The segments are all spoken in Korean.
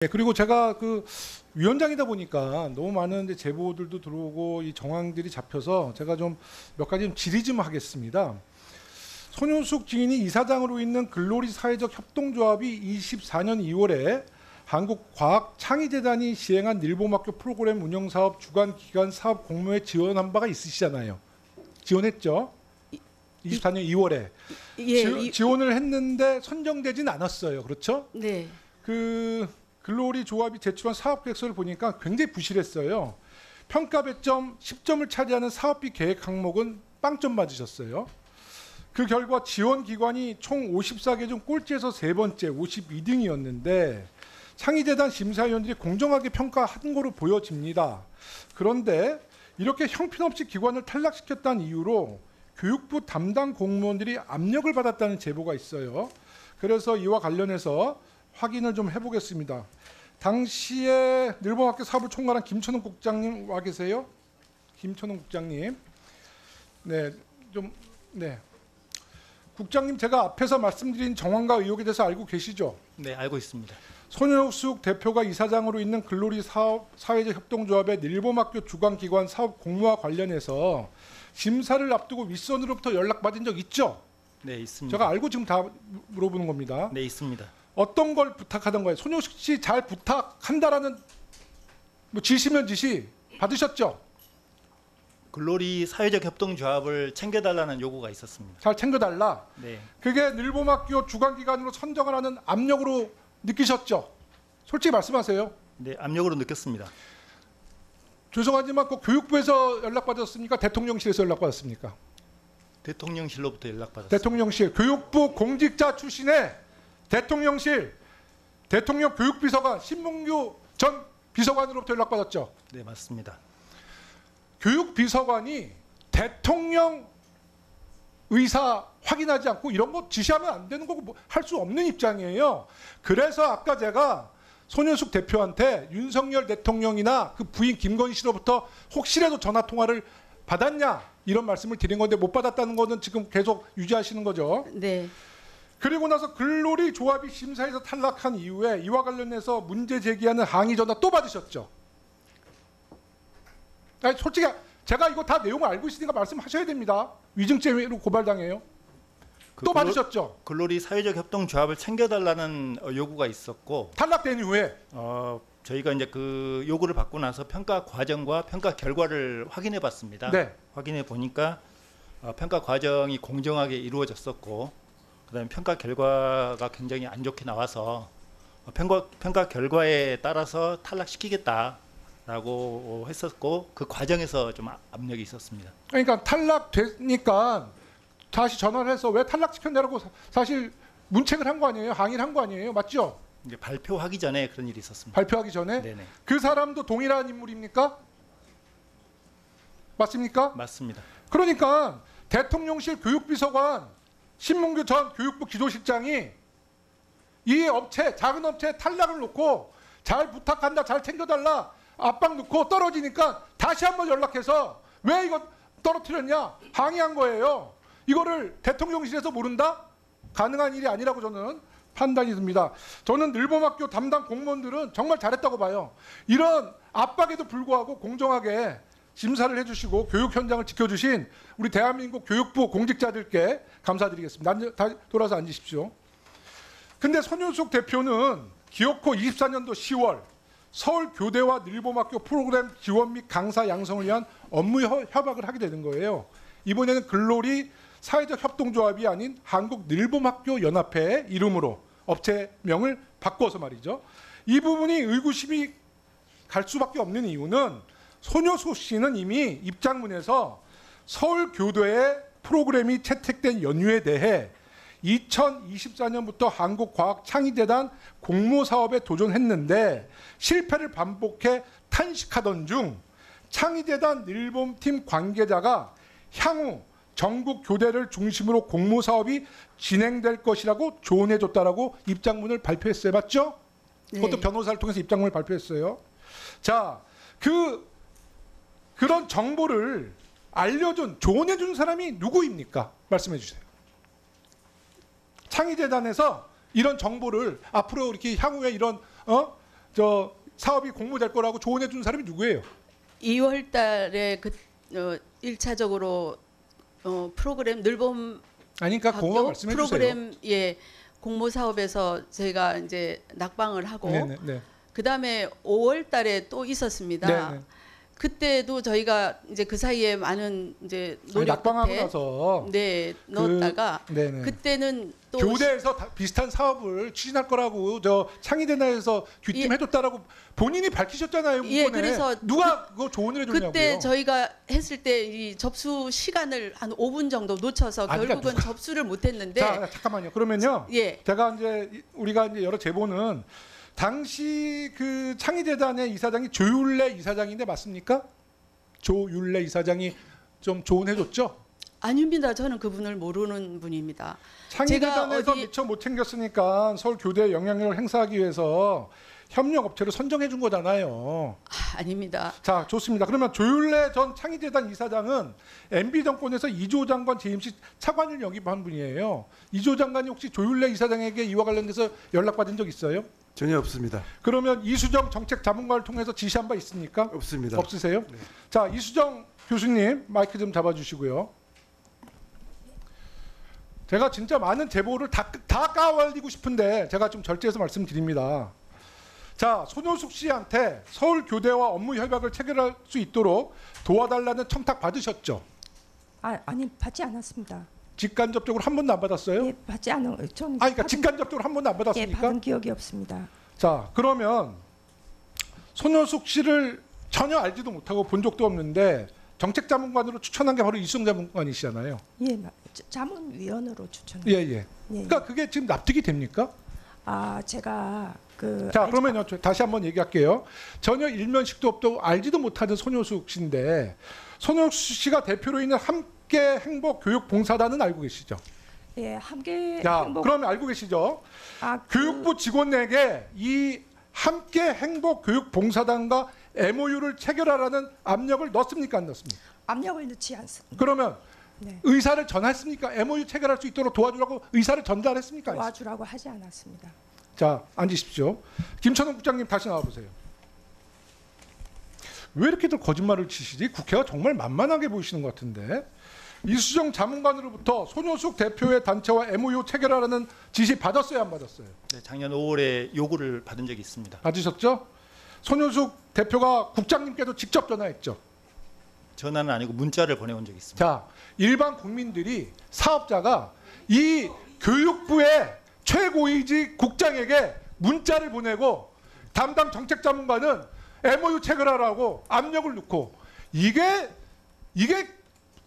네, 그리고 제가 그 위원장이다 보니까 너무 많은 이제 제보들도 들어오고 이 정황들이 잡혀서 제가 좀 몇 가지 좀 질의 좀 하겠습니다. 손윤숙 증인이 이사장으로 있는 글로리 사회적 협동조합이 24년 2월에 한국과학창의재단이 시행한 일본학교 프로그램 운영사업 주관기관 사업 공모에 지원한 바가 있으시잖아요. 지원했죠? 24년 2월에 지원을 했는데 선정되진 않았어요. 그렇죠? 네. 그 글로리 조합이 제출한 사업 계획서를 보니까 굉장히 부실했어요. 평가 배점 10점을 차지하는 사업비 계획 항목은 빵점 맞으셨어요. 그 결과 지원 기관이 총 54개 중 꼴찌에서 세 번째 52등이었는데 창의재단 심사위원들이 공정하게 평가한 거로 보여집니다. 그런데 이렇게 형편없이 기관을 탈락시켰다는 이유로 교육부 담당 공무원들이 압력을 받았다는 제보가 있어요. 그래서 이와 관련해서 확인을 좀 해보겠습니다. 당시에 일본학교 사업을 총괄한 김천웅 국장님 와 계세요? 김천웅 국장님. 네, 네. 국장님, 제가 앞에서 말씀드린 정황과 의혹에 대해서 알고 계시죠? 네, 알고 있습니다. 손윤숙 대표가 이사장으로 있는 글로리 사회적 협동조합의 일본학교 주관기관 사업 공모와 관련해서 심사를 앞두고 윗선으로부터 연락받은 적 있죠? 네, 있습니다. 제가 알고 지금 다 물어보는 겁니다. 네, 있습니다. 어떤 걸 부탁하던 거예요? 손윤숙 씨 잘 부탁한다라는 뭐 지시면 지시 받으셨죠? 글로리 사회적 협동조합을 챙겨달라는 요구가 있었습니다. 잘 챙겨달라. 네, 그게 일본학교 주관기관으로 선정을 하는 압력으로 느끼셨죠? 솔직히 말씀하세요. 네, 압력으로 느꼈습니다. 죄송하지만 그 교육부에서 연락받았습니까? 대통령실에서 연락받았습니까? 대통령실로부터 연락받았습니다. 대통령실, 교육부 공직자 출신의 대통령실, 대통령 교육비서관 신문규 전 비서관으로부터 연락받았죠? 네, 맞습니다. 교육비서관이 대통령 의사 확인하지 않고 이런 거 지시하면 안 되는 거고 할 수 없는 입장이에요. 그래서 아까 제가 손윤숙 대표한테 윤석열 대통령이나 그 부인 김건희 씨로부터 혹시라도 전화 통화를 받았냐 이런 말씀을 드린 건데 못 받았다는 거는 지금 계속 유지하시는 거죠. 네. 그리고 나서 글로리 조합이 심사에서 탈락한 이후에 이와 관련해서 문제 제기하는 항의 전화 또 받으셨죠. 아니, 솔직히 제가 이거 다 내용을 알고 있으니까 말씀하셔야 됩니다. 위증죄로 고발당해요. 또 받으셨죠. 글로리 사회적 협동조합을 챙겨달라는 요구가 있었고 탈락된 이후에 저희가 이제 그 요구를 받고 나서 평가 과정과 평가 결과를 확인해봤습니다. 네. 확인해 보니까 평가 과정이 공정하게 이루어졌었고, 그다음에 평가 결과가 굉장히 안 좋게 나와서 평가 결과에 따라서 탈락시키겠다라고 했었고, 그 과정에서 좀 압력이 있었습니다. 그러니까 탈락되니까 다시 전화를 해서 왜 탈락시켰냐고 사실 문책을 한 거 아니에요? 항의를 한 거 아니에요? 맞죠? 이제 발표하기 전에 그런 일이 있었습니다. 발표하기 전에? 네네. 그 사람도 동일한 인물입니까? 맞습니까? 맞습니다. 그러니까 대통령실 교육비서관 신문규 전 교육부 기조실장이 이 업체, 작은 업체 탈락을 놓고 잘 부탁한다, 잘 챙겨달라 압박 넣고 떨어지니까 다시 한번 연락해서 왜 이거 떨어뜨렸냐 항의한 거예요. 이거를 대통령실에서 모른다? 가능한 일이 아니라고 저는 판단이 듭니다. 저는 일본학교 담당 공무원들은 정말 잘했다고 봐요. 이런 압박에도 불구하고 공정하게 심사를 해주시고 교육 현장을 지켜주신 우리 대한민국 교육부 공직자들께 감사드리겠습니다. 돌아서 앉으십시오. 근데 손윤숙 대표는 기어코 24년도 10월 서울교대와 일본학교 프로그램 지원 및 강사 양성을 위한 업무 협약을 하게 되는 거예요. 이번에는 글로리 사회적 협동조합이 아닌 한국일본학교 연합회의 이름으로 업체명을 바꿔서 말이죠. 이 부분이 의구심이 갈 수밖에 없는 이유는 손윤숙 씨는 이미 입장문에서 서울교대의 프로그램이 채택된 연유에 대해 2024년부터 한국과학창의재단 공모사업에 도전했는데 실패를 반복해 탄식하던 중 창의재단 일본팀 관계자가 향후 전국 교대를 중심으로 공모사업이 진행될 것이라고 조언해줬다라고 입장문을 발표했어요. 맞죠? 네. 그것도 변호사를 통해서 입장문을 발표했어요. 자, 그런 정보를 알려준, 조언해준 사람이 누구입니까? 말씀해 주세요. 창의재단에서 이런 정보를 앞으로 이렇게 향후에 이런 저 사업이 공모될 거라고 조언해 준 사람이 누구예요? 2월 달에 그 1차적으로 프로그램 늘봄 아니 그러니까 공허 학교 말씀해 프로그램 공모 사업에서 제가 이제 낙방을 하고 주세요. 네네. 그다음에 5월 달에 또 있었습니다. 네네. 그때도 저희가 이제 그 사이에 많은 이제 아니, 노력 낙방하고 끝에 나서 넣었다가 네네. 그때는 또 교대에서 비슷한 사업을 추진할 거라고 저 창의대나에서 귀띔해줬다라고 본인이 밝히셨잖아요. 예, 문건에. 그래서 누가 그거 조언을 해줬냐고요. 그때 저희가 했을 때 이 접수 시간을 한 5분 정도 놓쳐서 그러니까 결국은 접수를 못했는데 자 잠깐만요. 그러면요. 예. 제가 이제 우리가 이제 여러 제보는 당시 그 창의재단의 이사장이 조율래 이사장인데 맞습니까? 조율래 이사장이 좀 조언해줬죠. 아닙니다. 저는 그분을 모르는 분입니다. 창의재단에서 제가 어디- 미처 못 챙겼으니까 서울 교대에 영향력을 행사하기 위해서 협력 업체를 선정해 준 거잖아요. 아닙니다. 자, 좋습니다. 그러면 조율래 전 창의재단 이사장은 MB 정권에서 이조 장관 재임 시 차관을 영입한 분이에요. 이조 장관이 혹시 조율래 이사장에게 이와 관련돼서 연락받은 적 있어요? 전혀 없습니다. 그러면 이수정 정책자문관을 통해서 지시한 바 있습니까? 없습니다. 없으세요? 네. 자, 이수정 교수님 마이크 좀 잡아주시고요. 제가 진짜 많은 제보를 다 까발리고 싶은데 제가 좀 절제해서 말씀드립니다. 자, 손효숙 씨한테 서울 교대와 업무 협약을 체결할 수 있도록 도와달라는 청탁 받으셨죠? 아니 받지 않았습니다. 직간접적으로 한 번도 안 받았어요? 예, 받지 않은 전 그러니까 직간접적으로 한 번도 안 예, 받았습니까? 받은 기억이 없습니다. 자, 그러면 손효숙 씨를 전혀 알지도 못하고 본 적도 없는데 정책자문관으로 추천한 게 바로 이수정 자문관이시잖아요. 예, 자문위원으로 추천. 예, 예. 예. 그러니까 그게 지금 납득이 됩니까? 제가 그 자, 그러면요. 다시 한번 얘기할게요. 전혀 일면식도 없고 알지도 못하는 손효숙 씨인데 손효숙 씨가 대표로 있는 함께 행복 교육 봉사단은 알고 계시죠? 예, 함께 자, 행복 그러면 알고 계시죠? 교육부 직원에게 이 함께 행복 교육 봉사단과 MOU를 체결하라는 압력을 넣습니까, 안 넣습니까? 압력을 넣지 않습니다. 그러면 네. 의사를 전했습니까? MOU 체결할 수 있도록 도와주라고 의사를 전달했습니까? 도와주라고 하지 않았습니다. 자, 앉으십시오. 김천웅 국장님 다시 나와보세요. 왜 이렇게들 거짓말을 치시지? 국회가 정말 만만하게 보이시는 것 같은데. 이수정 자문관으로부터 손효숙 대표의 단체와 MOU 체결하라는 지시 받았어요, 안 받았어요? 네, 작년 5월에 요구를 받은 적이 있습니다. 받으셨죠? 손효숙 대표가 국장님께도 직접 전화했죠. 전화는 아니고 문자를 보내온 적이 있습니다. 자, 일반 국민들이 사업자가 이 교육부의 최고위직 국장에게 문자를 보내고 담당 정책자문관은 MOU 체결하라고 압력을 넣고 이게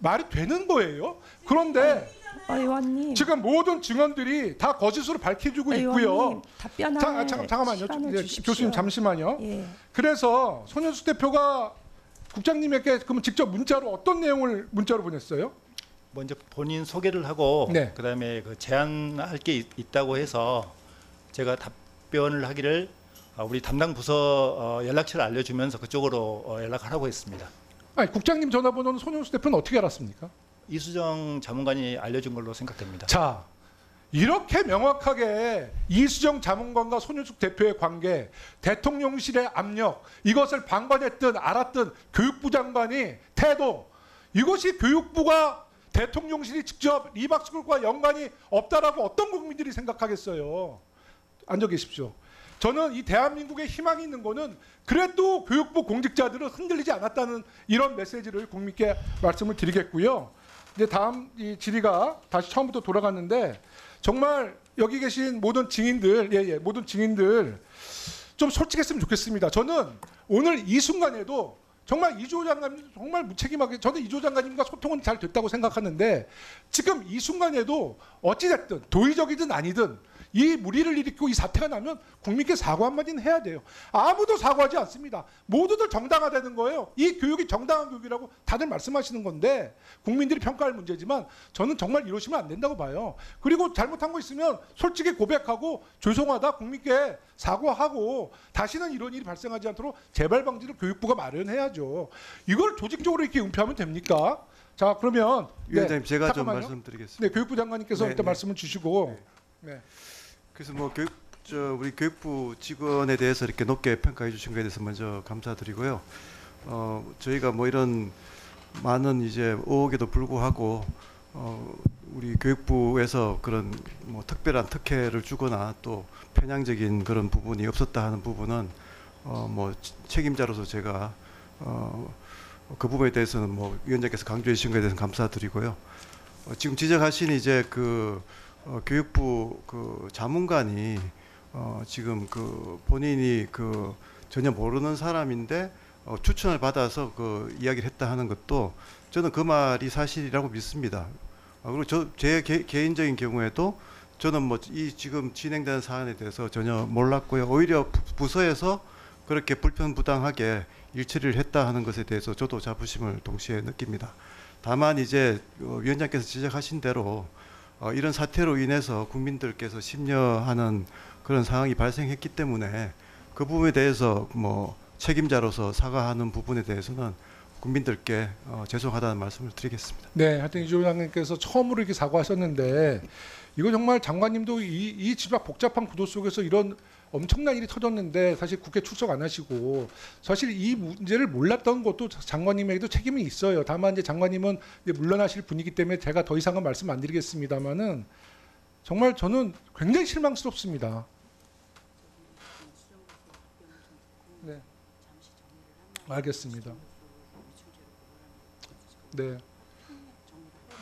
말이 되는 거예요? 그런데 의원님, 지금 모든 증언들이 다 거짓으로 밝혀주고 있고요. 의원님 답변할 잠깐만요. 시간을 네, 주십시오. 교수님 잠시만요. 예, 그래서 손효숙 대표가 국장님에게 그러면 직접 문자로 어떤 내용을 문자로 보냈어요? 먼저 본인 소개를 하고 네. 그다음에 그 제안할 게 있다고 해서 제가 답변을 하기를 우리 담당 부서 연락처를 알려주면서 그쪽으로 연락하라고 했습니다. 아니, 국장님 전화번호는 손효숙 대표는 어떻게 알았습니까? 이수정 자문관이 알려준 걸로 생각됩니다. 자, 이렇게 명확하게 이수정 자문관과 손효숙 대표의 관계, 대통령실의 압력, 이것을 방관했든 알았든 교육부 장관이 태도, 이것이 교육부가 대통령실이 직접 리박스쿨과 연관이 없다라고 어떤 국민들이 생각하겠어요. 앉아 계십시오. 저는 이 대한민국에 희망이 있는 거는 그래도 교육부 공직자들은 흔들리지 않았다는 이런 메시지를 국민께 말씀을 드리겠고요. 이제 다음 이 질의가 다시 처음부터 돌아갔는데 정말 여기 계신 모든 증인들, 모든 증인들 좀 솔직했으면 좋겠습니다. 저는 오늘 이 순간에도 정말 이조 장관님 정말 무책임하게 저는 이조 장관님과 소통은 잘 됐다고 생각하는데 지금 이 순간에도 어찌됐든 도의적이든 아니든 이 무리를 일으키고 이 사태가 나면 국민께 사과 한마디는 해야 돼요. 아무도 사과하지 않습니다. 모두들 정당화되는 거예요. 이 교육이 정당한 교육이라고 다들 말씀하시는 건데 국민들이 평가할 문제지만 저는 정말 이러시면 안 된다고 봐요. 그리고 잘못한 거 있으면 솔직히 고백하고 죄송하다 국민께 사과하고 다시는 이런 일이 발생하지 않도록 재발 방지를 교육부가 마련해야죠. 이걸 조직적으로 이렇게 은폐하면 됩니까? 자, 그러면 위원장님 제가 좀 잠깐만요. 말씀드리겠습니다. 네, 교육부 장관님께서 네, 일단 네. 말씀을 주시고 네. 네. 그래서 뭐 교육 우리 교육부 직원에 대해서 이렇게 높게 평가해 주신 것에 대해서 먼저 감사드리고요. 저희가 뭐 이런 많은 이제 의혹에도 불구하고 우리 교육부에서 그런 뭐 특별한 특혜를 주거나 또 편향적인 그런 부분이 없었다 하는 부분은 뭐 책임자로서 제가 그 부분에 대해서는 뭐 위원장께서 강조해 주신 것에 대해서 감사드리고요. 지금 지적하신 이제 그 교육부 그 자문관이 지금 그 본인이 그 전혀 모르는 사람인데 추천을 받아서 그 이야기를 했다 하는 것도 저는 그 말이 사실이라고 믿습니다. 그리고 제 개인적인 경우에도 저는 뭐 이 지금 진행되는 사안에 대해서 전혀 몰랐고요. 오히려 부서에서 그렇게 불편부당하게 일처리를 했다 하는 것에 대해서 저도 자부심을 동시에 느낍니다. 다만 이제 위원장께서 지적하신 대로 이런 사태로 인해서 국민들께서 심려하는 그런 상황이 발생했기 때문에 그 부분에 대해서 뭐 책임자로서 사과하는 부분에 대해서는 국민들께 죄송하다는 말씀을 드리겠습니다. 네, 하여튼 이조 장관님께서 처음으로 이렇게 사과하셨는데 이거 정말 장관님도 이 집합 복잡한 구도 속에서 이런 엄청난 일이 터졌는데 사실 국회 출석 안 하시고 사실 이 문제를 몰랐던 것도 장관님에게도 책임이 있어요. 다만 이제 장관님은 이제 물러나실 분이기 때문에 제가 더 이상은 말씀 안 드리겠습니다만은 정말 저는 굉장히 실망스럽습니다. 네, 알겠습니다. 네.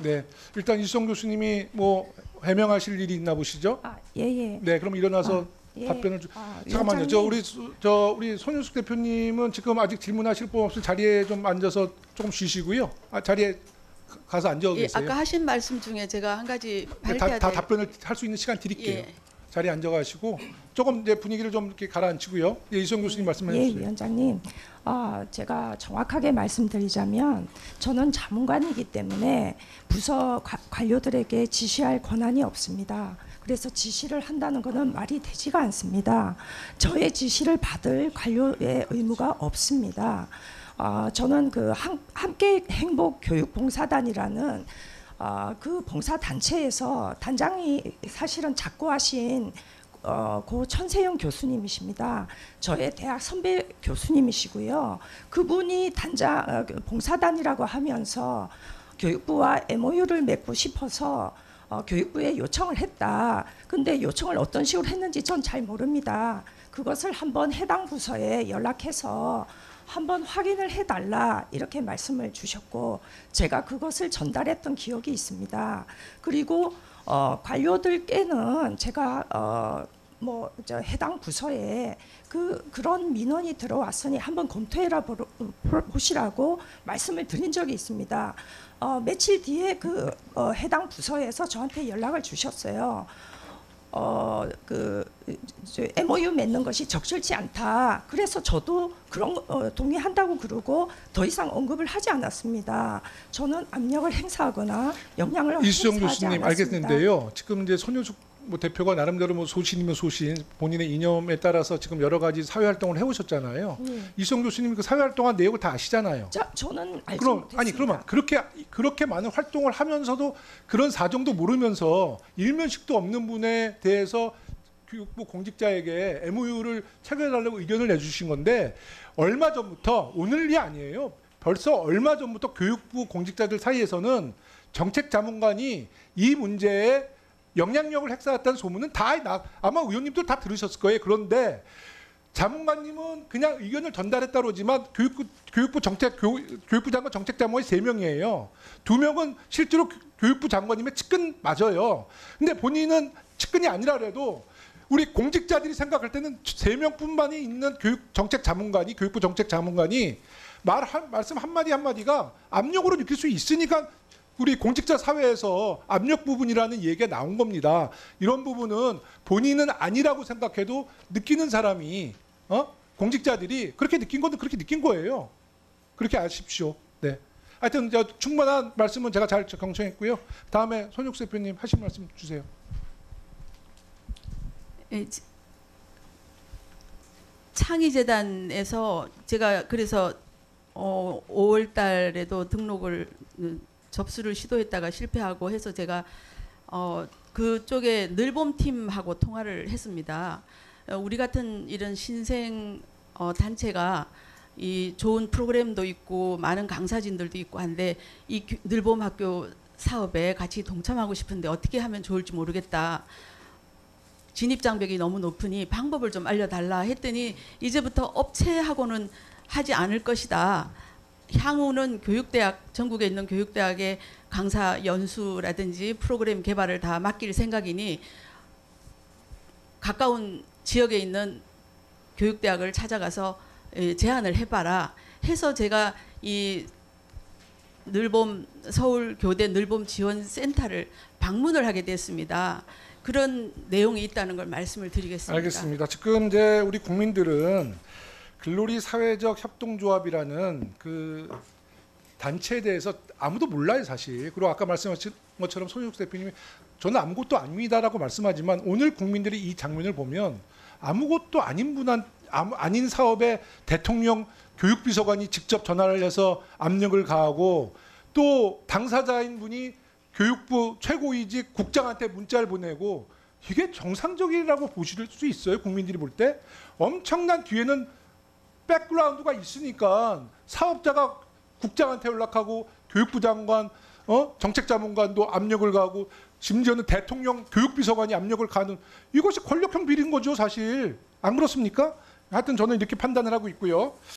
네, 일단 이수정 교수님이 뭐 해명하실 일이 있나 보시죠? 예예. 네, 그럼 일어나서 예. 답변을 잠깐만요. 우리 손윤숙 대표님은 지금 아직 질문하실 분 없을 자리에 좀 앉아서 조금 쉬시고요. 자리에 가서 앉아 예, 계세요. 아까 하신 말씀 중에 제가 한 가지 네, 밝혀야 다 될 답변을 할 수 있는 시간 드릴게요. 예. 자리에 앉아가시고 조금 이제 분위기를 좀 이렇게 가라앉히고요. 예, 이수정 교수님 말씀해 예, 주세요. 위원장님. 제가 정확하게 말씀드리자면 저는 자문관이기 때문에 부서 관료들에게 지시할 권한이 없습니다. 그래서 지시를 한다는 것은 말이 되지가 않습니다. 저의 지시를 받을 관료의 의무가 없습니다. 저는 그 함께 행복 교육 봉사단이라는 그 봉사 단체에서 단장이 사실은 작고하신 고 천세영 교수님이십니다. 저의 대학 선배 교수님이시고요. 그분이 봉사단이라고 하면서 교육부와 MOU를 맺고 싶어서 교육부에 요청을 했다. 근데 요청을 어떤 식으로 했는지 전 잘 모릅니다. 그것을 한번 해당 부서에 연락해서 한번 확인을 해달라 이렇게 말씀을 주셨고 제가 그것을 전달했던 기억이 있습니다. 그리고 관료들께는 제가 해당 부서에 그런 민원이 들어왔으니 한번 검토해라 보시라고 말씀을 드린 적이 있습니다. 며칠 뒤에 해당 부서에서 저한테 연락을 주셨어요. MOU 맺는 것이 적절치 않다. 그래서 저도 그런 동의한다고 그러고 더 이상 언급을 하지 않았습니다. 저는 압력을 행사하거나 영향을 이수정 행사하지 교수님 않았습니다. 알겠는데요. 지금 이제 손윤숙 대표가 나름대로 뭐 소신이면 소신, 본인의 이념에 따라서 지금 여러 가지 사회 활동을 해오셨잖아요. 이수정 교수님 그 사회 활동한 내용을 다 아시잖아요. 저는 알지 그럼 못했습니다. 그러면 그렇게 많은 활동을 하면서도 그런 사정도 모르면서 일면식도 없는 분에 대해서 교육부 공직자에게 MOU를 체결해달라고 의견을 내주신 건데 얼마 전부터 오늘이 아니에요. 벌써 얼마 전부터 교육부 공직자들 사이에서는 정책 자문관이 이 문제에 영향력을 행사했다는 소문은 아마 의원님도 다 들으셨을 거예요. 그런데 자문관님은 그냥 의견을 전달했다 그러지만 교육부 장관 정책자문이 3명이에요. 2명은 실제로 교육부 장관님의 측근 맞아요. 근데 본인은 측근이 아니라 그래도 우리 공직자들이 생각할 때는 3명뿐만이 있는 교육부 정책자문관이 말씀 한마디 한마디가 압력으로 느낄 수 있으니까 우리 공직자 사회에서 압력 부분이라는 얘기가 나온 겁니다. 이런 부분은 본인은 아니라고 생각해도 느끼는 사람이 공직자들이 그렇게 느낀 것도 그렇게 느낀 거예요. 그렇게 아십시오. 네. 하여튼 충분한 말씀은 제가 잘 경청했고요. 다음에 손윤숙 대표님 하신 말씀 주세요. 창의재단에서 제가 그래서 5월 달에도 등록을 접수를 시도했다가 실패하고 해서 제가 그쪽에 늘봄팀하고 통화를 했습니다. 우리 같은 이런 신생 단체가 이 좋은 프로그램도 있고 많은 강사진들도 있고 한데 이 늘봄 학교 사업에 같이 동참하고 싶은데 어떻게 하면 좋을지 모르겠다. 진입 장벽이 너무 높으니 방법을 좀 알려달라 했더니 이제부터 업체하고는 하지 않을 것이다. 향후는 교육대학, 전국에 있는 교육대학의 강사 연수라든지 프로그램 개발을 다 맡길 생각이니 가까운 지역에 있는 교육대학을 찾아가서 제안을 해봐라 해서 제가 이 늘봄 서울교대 늘봄 지원센터를 방문을 하게 됐습니다. 그런 내용이 있다는 걸 말씀을 드리겠습니다. 알겠습니다. 지금 이제 우리 국민들은 글로리 사회적 협동조합이라는 그 단체에 대해서 아무도 몰라요, 사실. 그리고 아까 말씀하신 것처럼 손익 대표님이 저는 아무것도 아닙니다라고 말씀하지만 오늘 국민들이 이 장면을 보면 아무것도 아닌 아닌 사업에 대통령 교육비서관이 직접 전화를 해서 압력을 가하고 또 당사자인 분이 교육부 최고위직 국장한테 문자를 보내고 이게 정상적이라고 보실 수 있어요? 국민들이 볼 때 엄청난 뒤에는 백그라운드가 있으니까 사업자가 국장한테 연락하고 교육부 장관, 정책자문관도 압력을 가하고 심지어는 대통령 교육비서관이 압력을 가하는 이것이 권력형 비리인 거죠, 사실. 안 그렇습니까? 하여튼 저는 이렇게 판단을 하고 있고요.